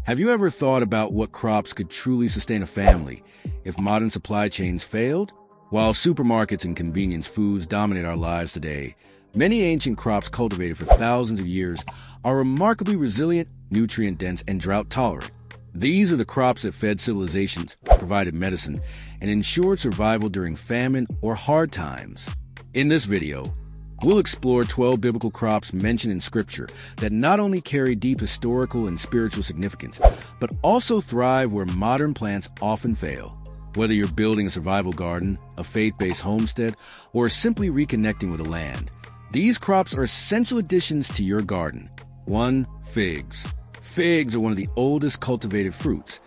Have you ever thought about what crops could truly sustain a family if modern supply chains failed? While supermarkets and convenience foods dominate our lives today, many ancient crops cultivated for thousands of years are remarkably resilient, nutrient-dense, and drought-tolerant. These are the crops that fed civilizations, provided medicine, and ensured survival during famine or hard times. In this video, we'll explore 12 biblical crops mentioned in Scripture that not only carry deep historical and spiritual significance, but also thrive where modern plants often fail. Whether you're building a survival garden, a faith-based homestead, or simply reconnecting with the land, these crops are essential additions to your garden. 1. Figs. Figs are one of the oldest cultivated fruits,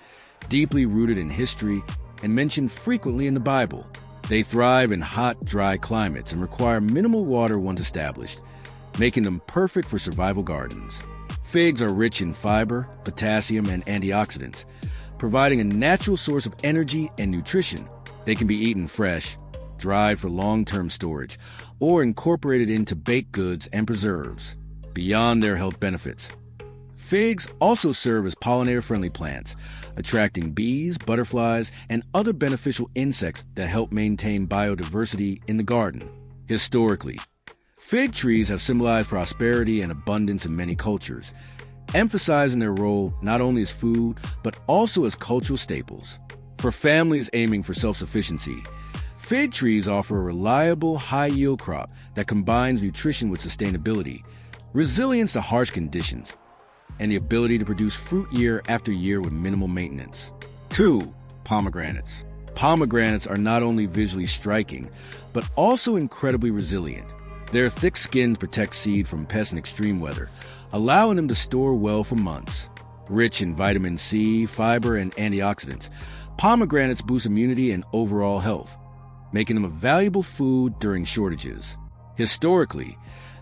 deeply rooted in history and mentioned frequently in the Bible. They thrive in hot, dry climates and require minimal water once established, making them perfect for survival gardens. Figs are rich in fiber, potassium, and antioxidants, providing a natural source of energy and nutrition. They can be eaten fresh, dried for long-term storage, or incorporated into baked goods and preserves. Beyond their health benefits, figs also serve as pollinator-friendly plants, attracting bees, butterflies, and other beneficial insects that help maintain biodiversity in the garden. Historically, fig trees have symbolized prosperity and abundance in many cultures, emphasizing their role not only as food, but also as cultural staples. For families aiming for self-sufficiency, fig trees offer a reliable, high-yield crop that combines nutrition with sustainability, resilience to harsh conditions, and the ability to produce fruit year after year with minimal maintenance. 2. Pomegranates. Pomegranates are not only visually striking, but also incredibly resilient. Their thick skins protect seed from pests and extreme weather, allowing them to store well for months. Rich in vitamin C, fiber, and antioxidants, pomegranates boost immunity and overall health, making them a valuable food during shortages. Historically,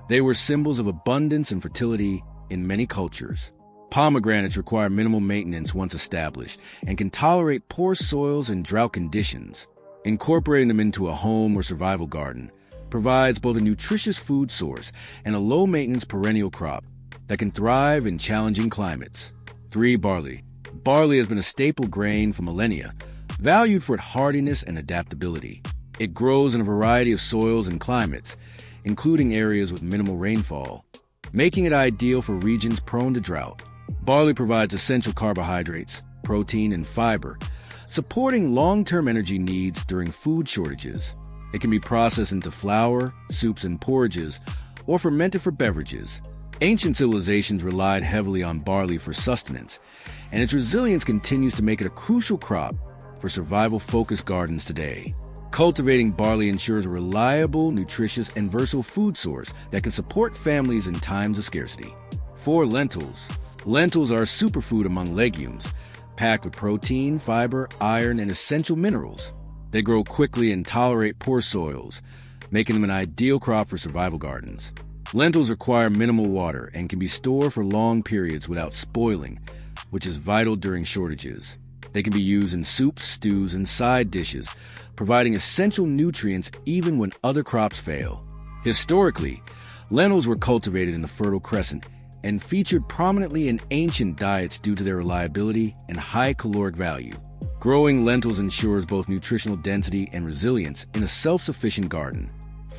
they were symbols of abundance and fertility in many cultures. Pomegranates require minimal maintenance once established and can tolerate poor soils and drought conditions. Incorporating them into a home or survival garden provides both a nutritious food source and a low-maintenance perennial crop that can thrive in challenging climates. 3. Barley. Barley has been a staple grain for millennia, valued for its hardiness and adaptability. It grows in a variety of soils and climates, including areas with minimal rainfall, making it ideal for regions prone to drought. Barley provides essential carbohydrates, protein, and fiber, supporting long-term energy needs during food shortages. It can be processed into flour, soups, and porridges, or fermented for beverages. Ancient civilizations relied heavily on barley for sustenance, and its resilience continues to make it a crucial crop for survival-focused gardens today. Cultivating barley ensures a reliable, nutritious, and versatile food source that can support families in times of scarcity. 4. Lentils. Lentils are a superfood among legumes, packed with protein, fiber, iron, and essential minerals. They grow quickly and tolerate poor soils, making them an ideal crop for survival gardens. Lentils require minimal water and can be stored for long periods without spoiling, which is vital during shortages. They can be used in soups, stews, and side dishes, providing essential nutrients even when other crops fail. Historically, lentils were cultivated in the Fertile Crescent and featured prominently in ancient diets due to their reliability and high caloric value. Growing lentils ensures both nutritional density and resilience in a self-sufficient garden.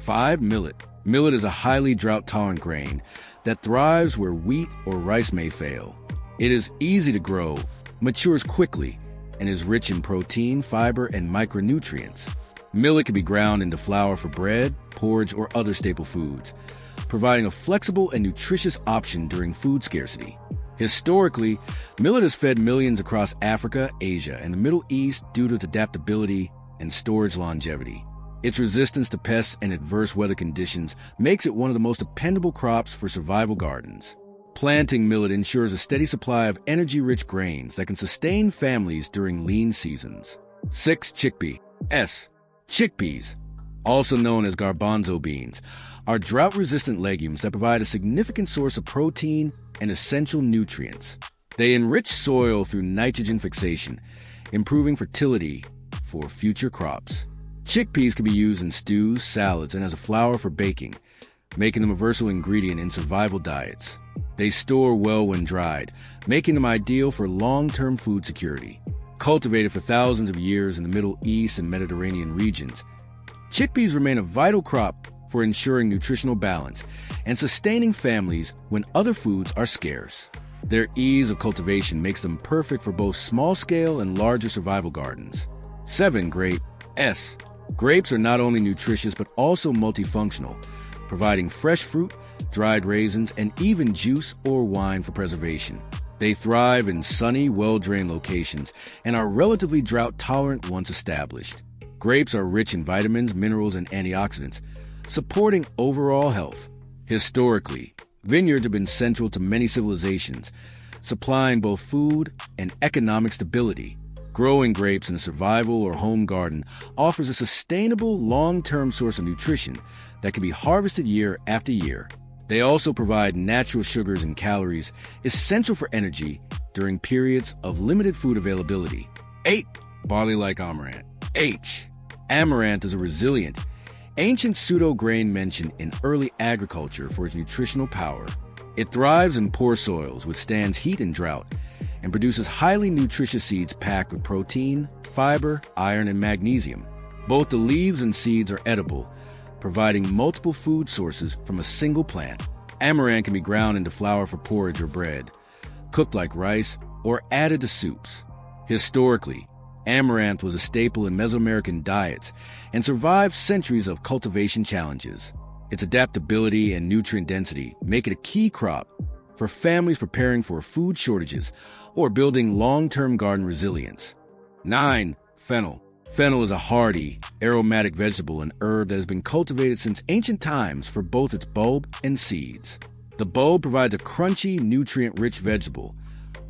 5. Millet. Millet is a highly drought-tolerant grain that thrives where wheat or rice may fail. It is easy to grow, matures quickly, and is rich in protein, fiber, and micronutrients. Millet can be ground into flour for bread, porridge, or other staple foods, providing a flexible and nutritious option during food scarcity. Historically, millet has fed millions across Africa, Asia, and the Middle East due to its adaptability and storage longevity. Its resistance to pests and adverse weather conditions makes it one of the most dependable crops for survival gardens. Planting millet ensures a steady supply of energy-rich grains that can sustain families during lean seasons. 6. Chickpeas. Chickpeas, also known as garbanzo beans, are drought-resistant legumes that provide a significant source of protein and essential nutrients. They enrich soil through nitrogen fixation, improving fertility for future crops. Chickpeas can be used in stews, salads, and as a flour for baking, making them a versatile ingredient in survival diets. They store well when dried, making them ideal for long-term food security. Cultivated for thousands of years in the Middle East and Mediterranean regions, chickpeas remain a vital crop for ensuring nutritional balance and sustaining families when other foods are scarce. Their ease of cultivation makes them perfect for both small-scale and larger survival gardens. 7. Grapes. Grapes are not only nutritious but also multifunctional, providing fresh fruit, dried raisins, and even juice or wine for preservation. They thrive in sunny, well-drained locations and are relatively drought-tolerant once established. Grapes are rich in vitamins, minerals, and antioxidants, supporting overall health. Historically, vineyards have been central to many civilizations, supplying both food and economic stability. Growing grapes in a survival or home garden offers a sustainable, long-term source of nutrition that can be harvested year after year. They also provide natural sugars and calories essential for energy during periods of limited food availability. 8. Barley like amaranth. Amaranth is a resilient, ancient pseudo-grain mentioned in early agriculture for its nutritional power. It thrives in poor soils, withstands heat and drought, and produces highly nutritious seeds packed with protein, fiber, iron, and magnesium. Both the leaves and seeds are edible, providing multiple food sources from a single plant. Amaranth can be ground into flour for porridge or bread, cooked like rice, or added to soups. Historically, amaranth was a staple in Mesoamerican diets and survived centuries of cultivation challenges. Its adaptability and nutrient density make it a key crop for families preparing for food shortages or building long-term garden resilience. 9. Fennel. Fennel is a hardy, aromatic vegetable and herb that has been cultivated since ancient times for both its bulb and seeds. The bulb provides a crunchy, nutrient-rich vegetable,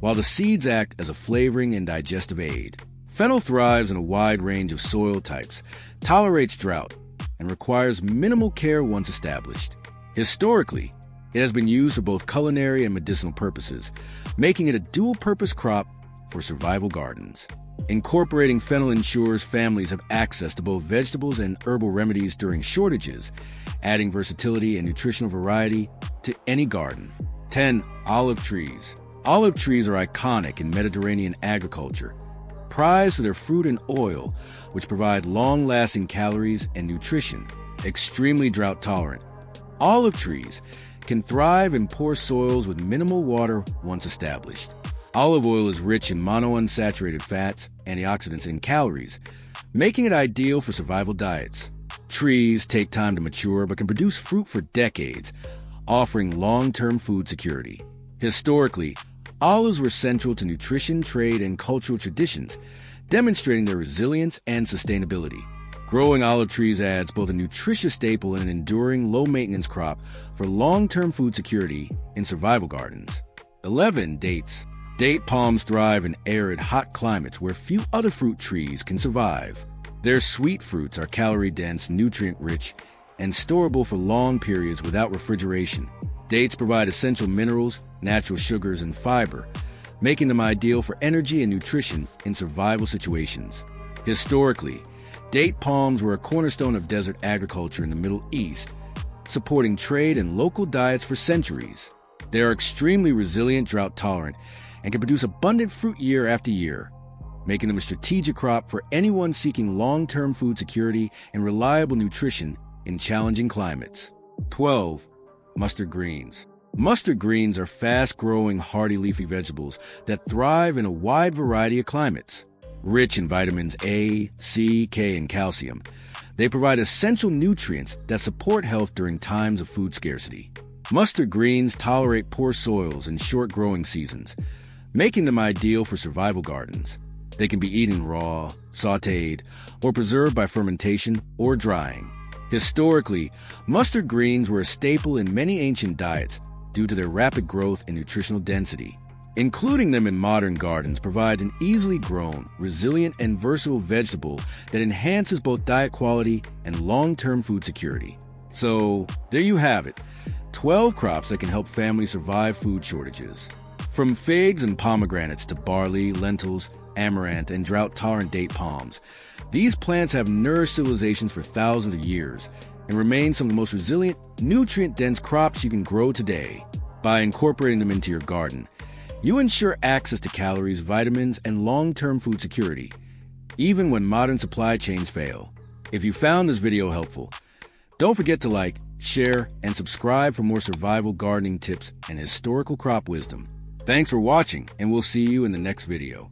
while the seeds act as a flavoring and digestive aid. Fennel thrives in a wide range of soil types, tolerates drought, and requires minimal care once established. Historically, it has been used for both culinary and medicinal purposes, making it a dual-purpose crop for survival gardens. Incorporating fennel ensures families have access to both vegetables and herbal remedies during shortages, adding versatility and nutritional variety to any garden. 10. Olive trees. Olive trees are iconic in Mediterranean agriculture, prized for their fruit and oil, which provide long-lasting calories and nutrition. Extremely drought-tolerant, olive trees can thrive in poor soils with minimal water once established. Olive oil is rich in monounsaturated fats, antioxidants, and calories, making it ideal for survival diets. Trees take time to mature but can produce fruit for decades, offering long-term food security. Historically, olives were central to nutrition, trade, and cultural traditions, demonstrating their resilience and sustainability. Growing olive trees adds both a nutritious staple and an enduring, low-maintenance crop for long-term food security in survival gardens. 11. Dates. Date palms thrive in arid, hot climates where few other fruit trees can survive. Their sweet fruits are calorie-dense, nutrient-rich, and storable for long periods without refrigeration. Dates provide essential minerals, natural sugars, and fiber, making them ideal for energy and nutrition in survival situations. Historically, date palms were a cornerstone of desert agriculture in the Middle East, supporting trade and local diets for centuries. They are extremely resilient, drought-tolerant, and can produce abundant fruit year after year, making them a strategic crop for anyone seeking long-term food security and reliable nutrition in challenging climates. 12. Mustard greens. Mustard greens are fast-growing, hardy leafy vegetables that thrive in a wide variety of climates. Rich in vitamins A, C, K, and calcium, they provide essential nutrients that support health during times of food scarcity. Mustard greens tolerate poor soils and short growing seasons, making them ideal for survival gardens. They can be eaten raw, sautéed, or preserved by fermentation or drying. Historically, mustard greens were a staple in many ancient diets due to their rapid growth and nutritional density. Including them in modern gardens provides an easily grown, resilient, and versatile vegetable that enhances both diet quality and long-term food security. So, there you have it, 12 crops that can help families survive food shortages. From figs and pomegranates to barley, lentils, amaranth, and drought-tolerant date palms, these plants have nourished civilizations for thousands of years and remain some of the most resilient, nutrient-dense crops you can grow today. By incorporating them into your garden, you ensure access to calories, vitamins, and long-term food security, even when modern supply chains fail. If you found this video helpful, don't forget to like, share, and subscribe for more survival gardening tips and historical crop wisdom. Thanks for watching, and we'll see you in the next video.